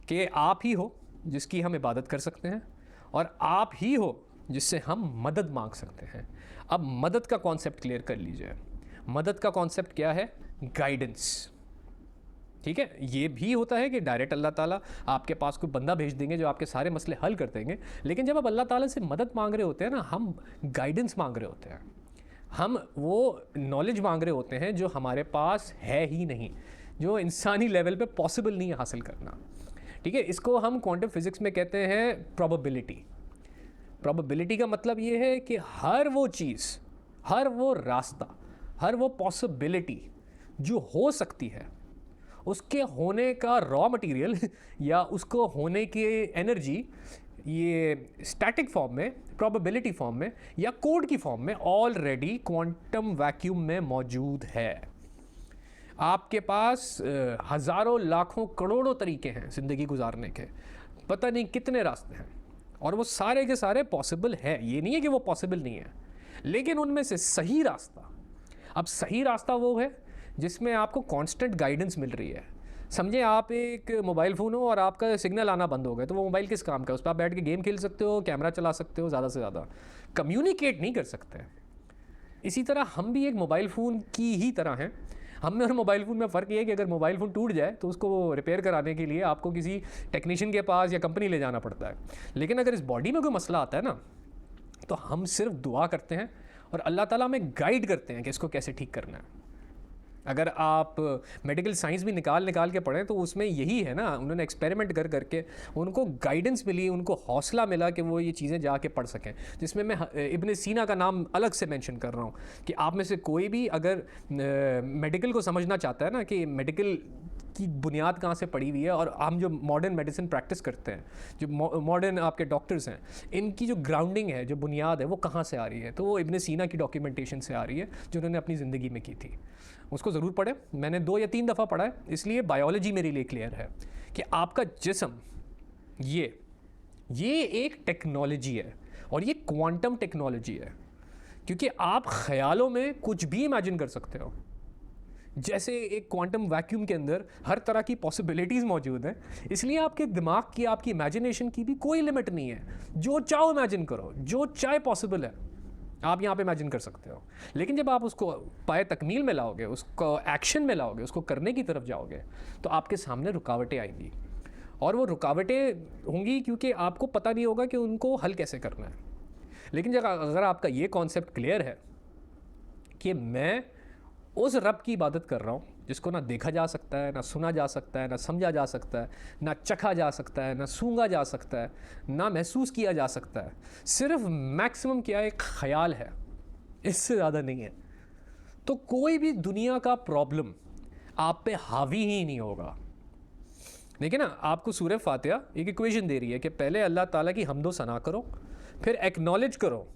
कि आप ही हो जिसकी हम इबादत कर सकते हैं और आप ही हो जिससे हम मदद मांग सकते हैं। अब मदद का कॉन्सेप्ट क्लियर कर लीजिए। मदद का कॉन्सेप्ट क्या है? गाइडेंस। ठीक है, ये भी होता है कि डायरेक्ट अल्लाह ताला आपके पास कोई बंदा भेज देंगे जो आपके सारे मसले हल कर देंगे, लेकिन जब आप अल्लाह ताला से मदद मांग रहे होते हैं ना, हम गाइडेंस मांग रहे होते हैं, हम वो नॉलेज मांग रहे होते हैं जो हमारे पास है ही नहीं, जो इंसानी लेवल पे पॉसिबल नहीं है हासिल करना। ठीक है, इसको हम क्वांटम फिज़िक्स में कहते हैं प्रोबेबिलिटी। प्रोबेबिलिटी का मतलब ये है कि हर वो चीज़, हर वो रास्ता, हर वो पॉसिबिलिटी जो हो सकती है, उसके होने का रॉ मटेरियल या उसको होने की एनर्जी ये स्टैटिक फॉर्म में, प्रोबेबिलिटी फॉर्म में या कोड की फॉर्म में ऑलरेडी क्वांटम वैक्यूम में मौजूद है। आपके पास हज़ारों लाखों करोड़ों तरीके हैं ज़िंदगी गुजारने के, पता नहीं कितने रास्ते हैं, और वो सारे के सारे पॉसिबल है। ये नहीं है कि वो पॉसिबल नहीं है, लेकिन उनमें से सही रास्ता, अब सही रास्ता वो है जिसमें आपको कांस्टेंट गाइडेंस मिल रही है। समझे आप एक मोबाइल फ़ोन हो और आपका सिग्नल आना बंद हो गया, तो वो मोबाइल किस काम का है? उस पर आप बैठ के गेम खेल सकते हो, कैमरा चला सकते हो, ज़्यादा से ज़्यादा कम्युनिकेट नहीं कर सकते। इसी तरह हम भी एक मोबाइल फ़ोन की ही तरह हैं। हम में और मोबाइल फ़ोन में फ़र्क ये है कि अगर मोबाइल फ़ोन टूट जाए तो उसको रिपेयर कराने के लिए आपको किसी टेक्नीशियन के पास या कंपनी ले जाना पड़ता है, लेकिन अगर इस बॉडी में कोई मसला आता है ना, तो हम सिर्फ दुआ करते हैं और अल्लाह ताला हमें गाइड करते हैं कि इसको कैसे ठीक करना है। अगर आप मेडिकल साइंस भी निकाल के पढ़ें तो उसमें यही है ना, उन्होंने एक्सपेरिमेंट कर करके उनको गाइडेंस मिली, उनको हौसला मिला कि वो ये चीज़ें जाके पढ़ सकें। जिसमें मैं इब्न सीना का नाम अलग से मेंशन कर रहा हूँ कि आप में से कोई भी अगर मेडिकल को समझना चाहता है ना कि मेडिकल की बुनियाद कहाँ से पड़ी हुई है, और हम जो मॉडर्न मेडिसिन प्रैक्टिस करते हैं, जो मॉडर्न आपके डॉक्टर्स हैं, इनकी जो ग्राउंडिंग है, जो बुनियाद है, वो कहाँ से आ रही है, तो वो इब्न सीना की डॉक्यूमेंटेशन से आ रही है जो उन्होंने अपनी ज़िंदगी में की थी। उसको ज़रूर पढ़ें, मैंने 2 या 3 दफ़ा पढ़ा है, इसलिए बायोलॉजी मेरे लिए क्लियर है कि आपका जिस्म ये एक टेक्नोलॉजी है, और ये क्वांटम टेक्नोलॉजी है, क्योंकि आप ख्यालों में कुछ भी इमेजिन कर सकते हो। जैसे एक क्वांटम वैक्यूम के अंदर हर तरह की पॉसिबिलिटीज़ मौजूद हैं, इसलिए आपके दिमाग की, आपकी इमेजिनेशन की भी कोई लिमिट नहीं है। जो चाहो इमेजिन करो, जो चाहे पॉसिबल है, आप यहाँ पे इमेजिन कर सकते हो। लेकिन जब आप उसको पाए तकमील में लाओगे, उसको एक्शन में लाओगे, उसको करने की तरफ जाओगे, तो आपके सामने रुकावटें आएंगी, और वो रुकावटें होंगी क्योंकि आपको पता नहीं होगा कि उनको हल कैसे करना है। लेकिन जब अगर आपका ये कॉन्सेप्ट क्लियर है कि मैं उस रब की इबादत कर रहा हूँ जिसको ना देखा जा सकता है, ना सुना जा सकता है, ना समझा जा सकता है, ना चखा जा सकता है, ना सूंघा जा सकता है, ना महसूस किया जा सकता है, सिर्फ मैक्सिमम क्या एक ख्याल है, इससे ज़्यादा नहीं है, तो कोई भी दुनिया का प्रॉब्लम आप पे हावी ही नहीं होगा। देखिए ना, आपको सूरह फातिहा एक इक्वेशन दे रही है कि पहले अल्लाह ताला की हम्दो सना करो, फिर एक्नॉलेज करो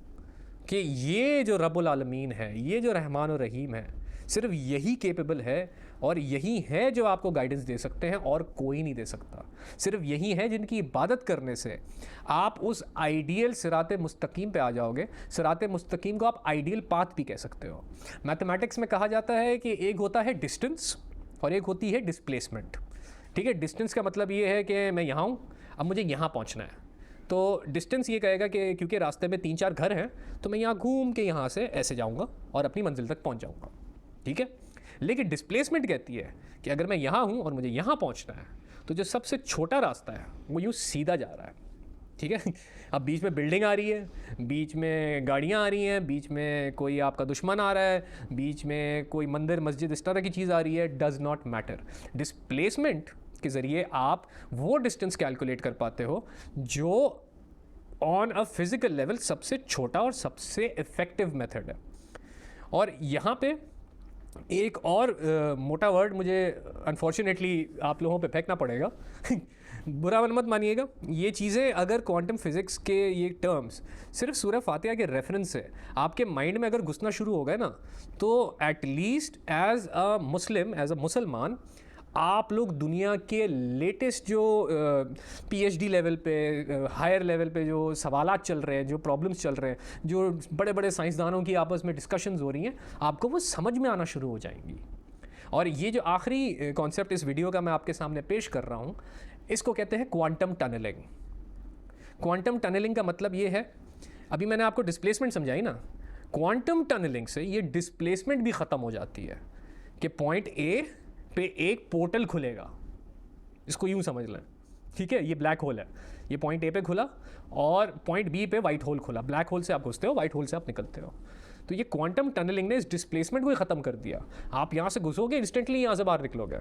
कि ये जो रब्बुल आलमीन है, ये जो रहमान और रहीम है, सिर्फ यही केपेबल है, और यही है जो आपको गाइडेंस दे सकते हैं, और कोई नहीं दे सकता। सिर्फ यही है जिनकी इबादत करने से आप उस आइडियल सिराते मुस्तकीम पे आ जाओगे। सिराते मुस्तकीम को आप आइडियल पाथ भी कह सकते हो। मैथमेटिक्स में कहा जाता है कि एक होता है डिस्टेंस और एक होती है डिस्प्लेसमेंट। ठीक है, डिस्टेंस का मतलब ये है कि मैं यहाँ हूँ, अब मुझे यहाँ पहुँचना है, तो डिस्टेंस ये कहेगा कि क्योंकि रास्ते में 3-4 घर हैं, तो मैं यहाँ घूम के यहाँ से ऐसे जाऊँगा और अपनी मंजिल तक पहुँच जाऊँगा। ठीक है, लेकिन डिस्प्लेसमेंट कहती है कि अगर मैं यहाँ हूँ और मुझे यहाँ पहुँचना है, तो जो सबसे छोटा रास्ता है वो यूँ सीधा जा रहा है। ठीक है, अब बीच में बिल्डिंग आ रही है, बीच में गाड़ियाँ आ रही हैं, बीच में कोई आपका दुश्मन आ रहा है, बीच में कोई मंदिर मस्जिद इस तरह की चीज़ आ रही है, डज़ नॉट मैटर। डिस्प्लेसमेंट के ज़रिए आप वो डिस्टेंस कैलकुलेट कर पाते हो जो ऑन अ फिज़िकल लेवल सबसे छोटा और सबसे इफ़ेक्टिव मेथड है। और यहाँ पे एक और मोटा वर्ड मुझे अनफॉर्चुनेटली आप लोगों पे फेंकना पड़ेगा बुरा मत मानिएगा, ये चीज़ें अगर क्वांटम फिज़िक्स के ये टर्म्स सिर्फ सूरह फातिहा के रेफरेंस से आपके माइंड में अगर घुसना शुरू हो गए ना, तो at least as a Muslim, as a मुसलमान, आप लोग दुनिया के लेटेस्ट जो पीएचडी लेवल पे, हायर लेवल पे जो सवालात चल रहे हैं, जो प्रॉब्लम्स चल रहे हैं, जो बड़े बड़े साइंसदानों की आपस में डिस्कशंस हो रही हैं, आपको वो समझ में आना शुरू हो जाएंगी। और ये जो आखिरी कॉन्सेप्ट इस वीडियो का मैं आपके सामने पेश कर रहा हूँ, इसको कहते हैं क्वांटम टनलिंग। क्वांटम टनलिंग का मतलब ये है, अभी मैंने आपको डिस्प्लेसमेंट समझाई ना, क्वांटम टनलिंग से ये डिस्प्लेसमेंट भी ख़त्म हो जाती है कि पॉइंट ए पे एक पोर्टल खुलेगा, इसको यूं समझ लें। ठीक है, ये ब्लैक होल है, ये पॉइंट ए पे खुला और पॉइंट बी पे वाइट होल खुला। ब्लैक होल से आप घुसते हो, वाइट होल से आप निकलते हो। तो ये क्वांटम टनलिंग ने इस डिस्प्लेसमेंट को ही ख़त्म कर दिया। आप यहाँ से घुसोगे, इंस्टेंटली यहाँ से बाहर निकलोगे,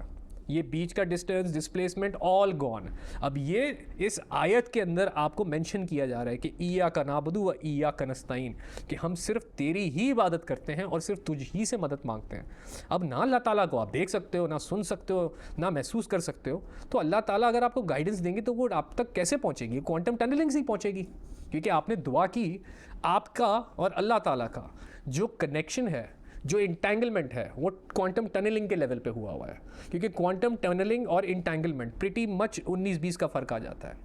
ये बीच का डिस्टेंस, डिस्प्लेसमेंट ऑल गॉन। अब ये इस आयत के अंदर आपको मेंशन किया जा रहा है कि इय्याका नअबुदु व इय्याका नस्तईन, कि हम सिर्फ तेरी ही इबादत करते हैं और सिर्फ तुझ ही से मदद मांगते हैं। अब ना अल्लाह ताला को आप देख सकते हो, ना सुन सकते हो, ना महसूस कर सकते हो, तो अल्लाह ताला अगर आपको गाइडेंस देंगे तो वो आप तक कैसे पहुँचेगी? क्वांटम टनलिंग से ही पहुँचेगी, क्योंकि आपने दुआ की। आपका और अल्लाह ताला का जो कनेक्शन है, जो इंटेंगलमेंट है, वो क्वांटम टनलिंग के लेवल पे हुआ हुआ है। क्योंकि क्वांटम टनलिंग और इंटेंगलमेंट प्रीटी मच 19-20 का फ़र्क आ जाता है।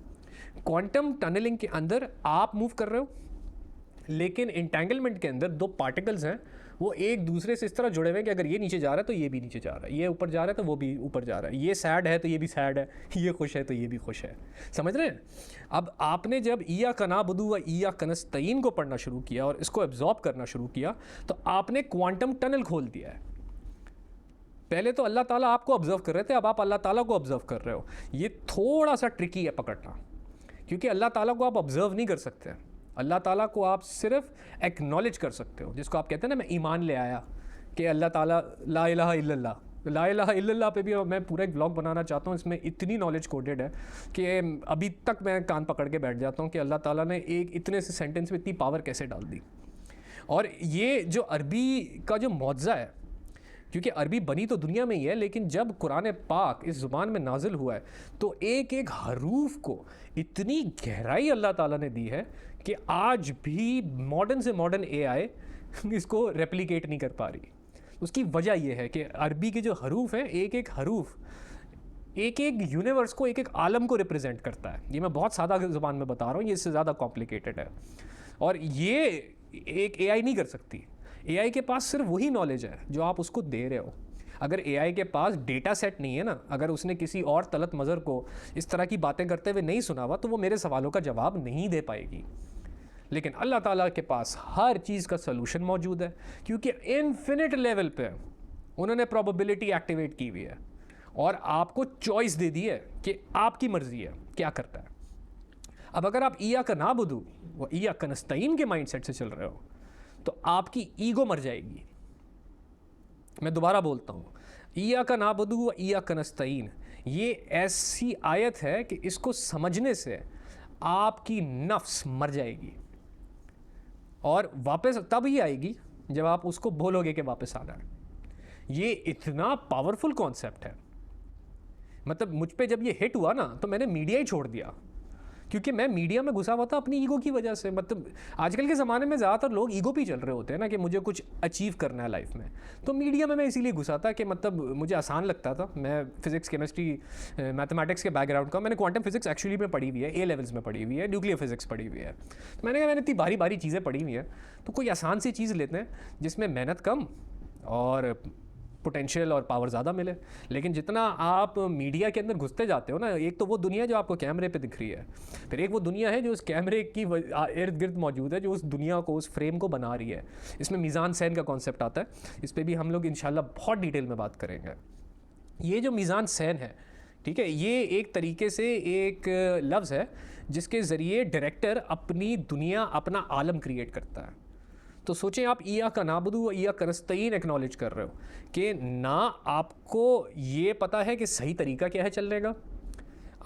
क्वांटम टनलिंग के अंदर आप मूव कर रहे हो, लेकिन इंटेंगलमेंट के अंदर दो पार्टिकल्स हैं, वो एक दूसरे से इस तरह जुड़े हुए हैं कि अगर ये नीचे जा रहा है तो ये भी नीचे जा रहा है, ये ऊपर जा रहा है तो वो भी ऊपर जा रहा है, ये सैड है तो ये भी सैड है, ये खुश है तो ये भी खुश है। समझ रहे हैं? अब आपने जब इय्याका नअबुदु व इय्याका नस्तईन को पढ़ना शुरू किया और इसको एब्जॉर्ब करना शुरू किया, तो आपने क्वांटम टनल खोल दिया है। पहले तो अल्लाह ताला आपको ऑब्जर्व कर रहे थे, अब आप अल्लाह ताला को ऑब्जर्व कर रहे हो। ये थोड़ा सा ट्रिकी है पकड़ना, क्योंकि अल्लाह ताला को आप ऑब्जर्व नहीं कर सकते। अल्लाह ताला को आप सिर्फ एक्नॉलेज कर सकते हो, जिसको आप कहते हैं ना, मैं ईमान ले आया कि अल्लाह ताला ला इलाहा इल्लल्लाह, ला इलाहा इल्लल्लाह पे भी मैं पूरा एक ब्लॉग बनाना चाहता हूँ। इसमें इतनी नॉलेज कोडेड है कि अभी तक मैं कान पकड़ के बैठ जाता हूँ कि अल्लाह ताला ने एक इतने से सेंटेंस में इतनी पावर कैसे डाल दी। और ये जो अरबी का जो मौज़ा है, क्योंकि अरबी बनी तो दुनिया में ही है, लेकिन जब कुरान पाक इस ज़ुबान में नाजिल हुआ है तो एक एक हरूफ को इतनी गहराई अल्लाह ताला ने दी है कि आज भी मॉडर्न से मॉडर्न एआई इसको रेप्लिकेट नहीं कर पा रही। उसकी वजह यह है कि अरबी के जो हरूफ हैं, एक एक हरूफ एक एक यूनिवर्स को, एक एक आलम को रिप्रेजेंट करता है। ये मैं बहुत सादा ज़ुबान में बता रहा हूँ, ये इससे ज़्यादा कॉम्प्लिकेटेड है और ये एक एआई नहीं कर सकती। एआई के पास सिर्फ वही नॉलेज है जो आप उसको दे रहे हो। अगर एआई के पास डेटा सेट नहीं है ना, अगर उसने किसी और तलत मज़र को इस तरह की बातें करते हुए नहीं सुना हुआ, तो वो मेरे सवालों का जवाब नहीं दे पाएगी। लेकिन अल्लाह ताला के पास हर चीज़ का सलूशन मौजूद है, क्योंकि इन्फिनिट लेवल पे उन्होंने प्रोबेबिलिटी एक्टिवेट की हुई है और आपको चॉइस दे दी है कि आपकी मर्ज़ी है क्या करता है। अब अगर आप इय्याका नाबुदु व इय्याका नस्तईन के माइंडसेट से चल रहे हो तो आपकी ईगो मर जाएगी। मैं दोबारा बोलता हूँ, इय्याका नाबुदु व इय्याका नस्तईन ये ऐसी आयत है कि इसको समझने से आपकी नफ्स मर जाएगी और वापस तब ही आएगी जब आप उसको बोलोगे कि वापस आना है। ये इतना पावरफुल कॉन्सेप्ट है। मतलब मुझ पे जब ये हिट हुआ ना तो मैंने मीडिया ही छोड़ दिया, क्योंकि मैं मीडिया में घुसा हुआ था अपनी ईगो की वजह से। मतलब आजकल के ज़माने में ज़्यादातर लोग ईगो पे ही चल रहे होते हैं ना कि मुझे कुछ अचीव करना है लाइफ में। तो मीडिया में मैं इसीलिए घुसा था कि मतलब मुझे आसान लगता था। मैं फिज़िक्स, केमिस्ट्री, मैथमेटिक्स के बैकग्राउंड का, मैंने क्वांटम फिज़िक्स एक्चुअली में पढ़ी हुई है, ए लेवल्स में पढ़ी हुई है, न्यूक्लियर फिज़िक्स पढ़ी हुई है। तो मैंने कहा मैंने इतनी भारी भारी चीज़ें पढ़ी हुई हैं तो कोई आसान सी चीज़ लेते हैं जिसमें मेहनत कम और पोटेंशियल और पावर ज़्यादा मिले। लेकिन जितना आप मीडिया के अंदर घुसते जाते हो ना, एक तो वो दुनिया जो आपको कैमरे पे दिख रही है, फिर एक वो दुनिया है जो उस कैमरे की इर्द गिर्द मौजूद है, जो उस दुनिया को, उस फ्रेम को बना रही है। इसमें मीज़ान सैन का कॉन्सेप्ट आता है, इस पर भी हम लोग इंशाल्लाह बहुत डिटेल में बात करेंगे। ये जो मीज़ान सैन है, ठीक है, ये एक तरीके से एक लफ्ज़ है जिसके ज़रिए डायरेक्टर अपनी दुनिया, अपना आलम क्रिएट करता है। तो सोचें आप इय्याका नाबुदु व इय्याका नस्तईन एक्नॉलेज कर रहे हो कि ना आपको ये पता है कि सही तरीका क्या है चलने का।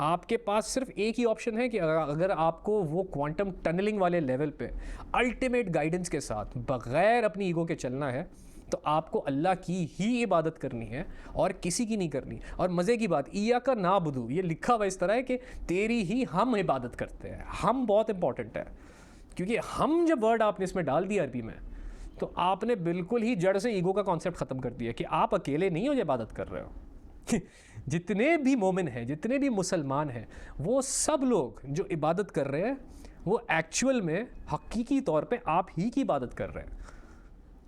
आपके पास सिर्फ एक ही ऑप्शन है कि अगर आपको वो क्वांटम टनलिंग वाले लेवल पे अल्टीमेट गाइडेंस के साथ बग़ैर अपनी ईगो के चलना है तो आपको अल्लाह की ही इबादत करनी है और किसी की नहीं करनी। और मज़े की बात, इय्याका नाबुदु ये लिखा हुआ इस तरह है कि तेरी ही हम इबादत करते हैं। हम बहुत इंपॉर्टेंट है, क्योंकि हम जब वर्ड आपने इसमें डाल दिया अरबी में तो आपने बिल्कुल ही जड़ से ईगो का कॉन्सेप्ट ख़त्म कर दिया कि आप अकेले नहीं हो जो इबादत कर रहे हो। जितने भी मोमिन हैं, जितने भी मुसलमान हैं, वो सब लोग जो इबादत कर रहे हैं वो एक्चुअल में हकीकी तौर पे आप ही की इबादत कर रहे हैं।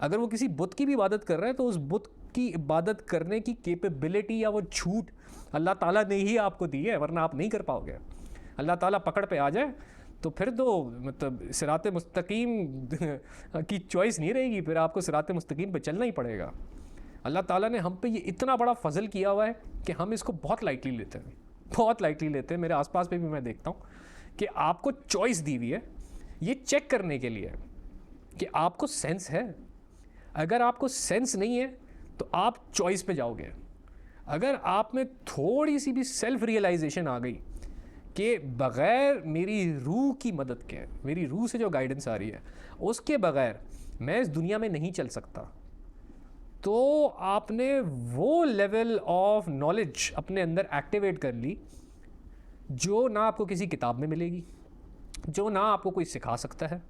अगर वो किसी बुत की भी इबादत कर रहे हैं तो उस बुत की इबादत करने की कैपेबिलिटी या वो छूट अल्लाह ताला ने ही आपको दी है, वरना आप नहीं कर पाओगे। अल्लाह ताला पकड़ पे आ जाए तो फिर तो मतलब सिराते मुस्तकीम की चॉइस नहीं रहेगी, फिर आपको सिराते मुस्तकीम पे चलना ही पड़ेगा। अल्लाह ताला ने हम पे ये इतना बड़ा फजल किया हुआ है कि हम इसको बहुत लाइटली लेते हैं, बहुत लाइटली लेते हैं। मेरे आसपास पे भी मैं देखता हूँ कि आपको चॉइस दी हुई है ये चेक करने के लिए कि आपको सेंस है। अगर आपको सेंस नहीं है तो आप चॉइस पे जाओगे। अगर आप में थोड़ी सी भी सेल्फ रियलाइजेशन आ गई कि बग़ैर मेरी रूह की मदद के, मेरी रूह से जो गाइडेंस आ रही है उसके बग़ैर मैं इस दुनिया में नहीं चल सकता, तो आपने वो लेवल ऑफ नॉलेज अपने अंदर एक्टिवेट कर ली जो ना आपको किसी किताब में मिलेगी, जो ना आपको कोई सिखा सकता है,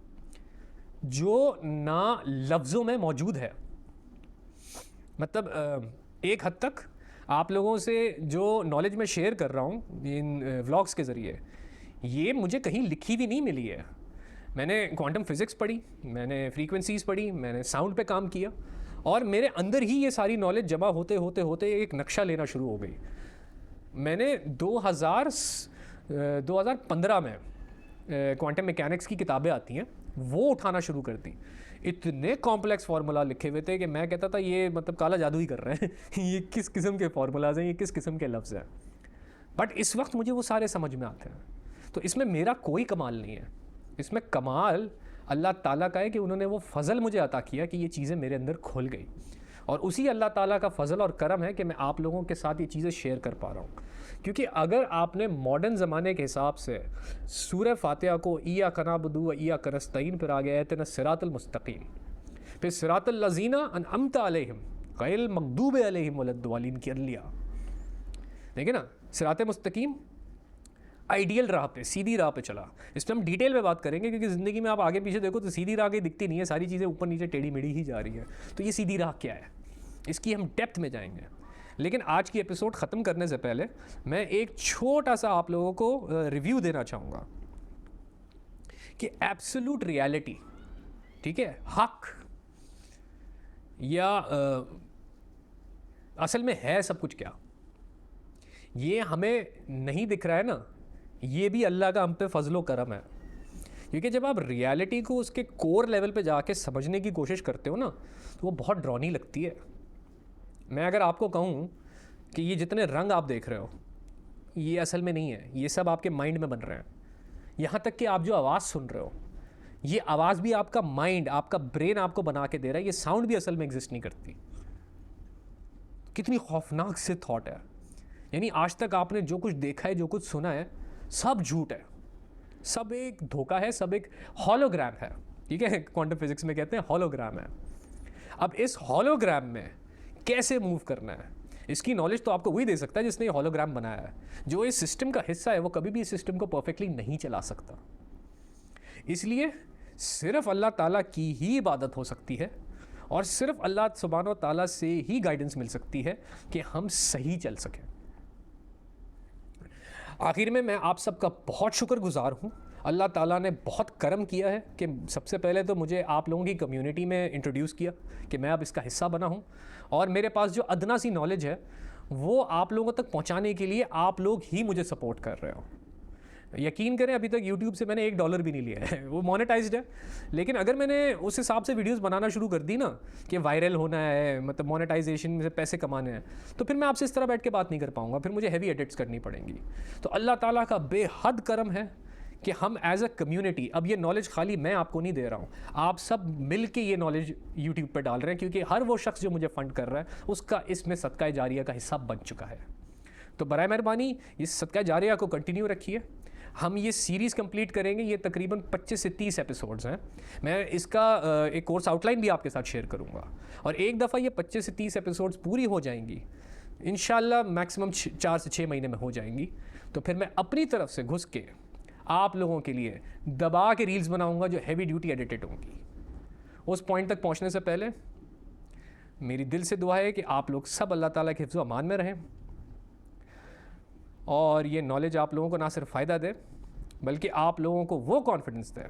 जो ना लफ्ज़ों में मौजूद है। मतलब एक हद तक आप लोगों से जो नॉलेज मैं शेयर कर रहा हूँ इन व्लॉग्स के ज़रिए, ये मुझे कहीं लिखी भी नहीं मिली है। मैंने क्वांटम फिज़िक्स पढ़ी, मैंने फ्रीक्वेंसीज़ पढ़ी, मैंने साउंड पे काम किया और मेरे अंदर ही ये सारी नॉलेज जमा होते होते होते एक नक्शा लेना शुरू हो गई। मैंने 2015 में क्वांटम मैकेनिक्स की किताबें आती हैं वो उठाना शुरू कर दी। इतने कॉम्प्लेक्स फार्मूला लिखे हुए थे कि मैं कहता था ये मतलब काला जादू ही कर रहे हैं। ये किस किस्म के फार्मूलाज हैं, ये किस किस्म के लफ्ज़ हैं। बट इस वक्त मुझे वो सारे समझ में आते हैं। तो इसमें मेरा कोई कमाल नहीं है, इसमें कमाल अल्लाह ताला का है कि उन्होंने वो फ़ज़ल मुझे अता किया कि ये चीज़ें मेरे अंदर खुल गई। और उसी अल्लाह ताला का फ़ज़ल और करम है कि मैं आप लोगों के साथ ये चीज़ें शेयर कर पा रहा हूँ। क्योंकि अगर आपने मॉडर्न ज़माने के हिसाब से सूरह फातिहा को इय्याक नअबुदु व इय्याक नस्तईन पर आ गया है इहदिना सिरातल मुस्तकीम, फिर सिरातल लज़ीना अनअमत अलैहिम गैरिल मग़दूबि अलैहिम वलद्दालिन कर लिया। देखिए ना, सिरात मुस्तकीम आइडियल राह पे, सीधी राह पे चला। इस पर हम डिटेल में बात करेंगे क्योंकि ज़िंदगी में आप आगे पीछे देखो तो सीधी राह कहीं दिखती नहीं है, सारी चीज़ें ऊपर नीचे टेढ़ी मेढ़ी ही जा रही है। तो ये सीधी राह क्या है, इसकी हम डेप्थ में जाएंगे। लेकिन आज की एपिसोड ख़त्म करने से पहले मैं एक छोटा सा आप लोगों को रिव्यू देना चाहूँगा कि एब्सोल्यूट रियलिटी, ठीक है, हक या असल में है सब कुछ क्या, ये हमें नहीं दिख रहा है ना, ये भी अल्लाह का हम पे फजलो करम है। क्योंकि जब आप रियलिटी को उसके कोर लेवल पे जाके समझने की कोशिश करते हो ना, तो वो बहुत ड्रॉनी लगती है। मैं अगर आपको कहूँ कि ये जितने रंग आप देख रहे हो ये असल में नहीं है, ये सब आपके माइंड में बन रहे हैं। यहाँ तक कि आप जो आवाज़ सुन रहे हो, ये आवाज़ भी आपका माइंड, आपका ब्रेन आपको बना के दे रहा है। ये साउंड भी असल में एग्जिस्ट नहीं करती। कितनी खौफनाक से थॉट है। यानी आज तक आपने जो कुछ देखा है, जो कुछ सुना है, सब झूठ है, सब एक धोखा है, सब एक हॉलोग्राम है। ठीक है, क्वांटम फिजिक्स में कहते हैं हॉलोग्राम है। अब इस हॉलोग्राम में कैसे मूव करना है, इसकी नॉलेज तो आपको वही दे सकता है जिसने ये हॉलोग्राम बनाया है। जो इस सिस्टम का हिस्सा है वो कभी भी इस सिस्टम को परफेक्टली नहीं चला सकता। इसलिए सिर्फ अल्लाह ताला की ही इबादत हो सकती है और सिर्फ अल्लाह सुब्हानो ताला से ही गाइडेंस मिल सकती है कि हम सही चल सकें। आखिर में मैं आप सबका बहुत शुक्रगुजार हूँ। अल्लाह ताला ने बहुत करम किया है कि सबसे पहले तो मुझे आप लोगों की कम्युनिटी में इंट्रोड्यूस किया कि मैं अब इसका हिस्सा बना हूँ, और मेरे पास जो अदना सी नॉलेज है वो आप लोगों तक पहुँचाने के लिए आप लोग ही मुझे सपोर्ट कर रहे हो। यकीन करें अभी तक यूट्यूब से मैंने $1 भी नहीं लिया है, वो मोनेटाइज्ड है। लेकिन अगर मैंने उस हिसाब से वीडियोस बनाना शुरू कर दी ना कि वायरल होना है, मतलब मोनेटाइजेशन से पैसे कमाने हैं, तो फिर मैं आपसे इस तरह बैठ के बात नहीं कर पाऊँगा, फिर मुझे हैवी एडिट्स करनी पड़ेंगी। तो अल्लाह ताला का बेहद करम है कि हम एज अ कम्युनिटी, अब ये नॉलेज खाली मैं आपको नहीं दे रहा हूँ, आप सब मिल के ये नॉलेज यूट्यूब पर डाल रहे हैं, क्योंकि हर वो शख्स जो मुझे फ़ंड कर रहा है उसका इसमें सदका जारिया का हिस्सा बन चुका है। तो बराए मेहरबानी इस सदका जारिया को कंटिन्यू रखिए। हम ये सीरीज़ कंप्लीट करेंगे, ये तकरीबन 25 से 30 एपिसोड्स हैं। मैं इसका एक कोर्स आउटलाइन भी आपके साथ शेयर करूँगा, और एक दफ़ा ये 25 से 30 एपिसोड्स पूरी हो जाएंगी इंशाल्लाह, मैक्सिमम 4 से 6 महीने में हो जाएंगी। तो फिर मैं अपनी तरफ से घुस के आप लोगों के लिए दबा के रील्स बनाऊँगा जो हैवी ड्यूटी एडिटेड होंगी। उस पॉइंट तक पहुँचने से पहले मेरी दिल से दुआ है कि आप लोग सब अल्लाह ताला के हिफ्ज़ व अमान में रहें, और ये नॉलेज आप लोगों को ना सिर्फ फ़ायदा दे बल्कि आप लोगों को वो कॉन्फिडेंस दे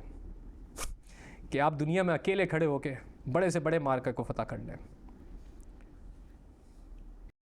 कि आप दुनिया में अकेले खड़े होकर बड़े से बड़े मार्कर को फ़तह कर लें।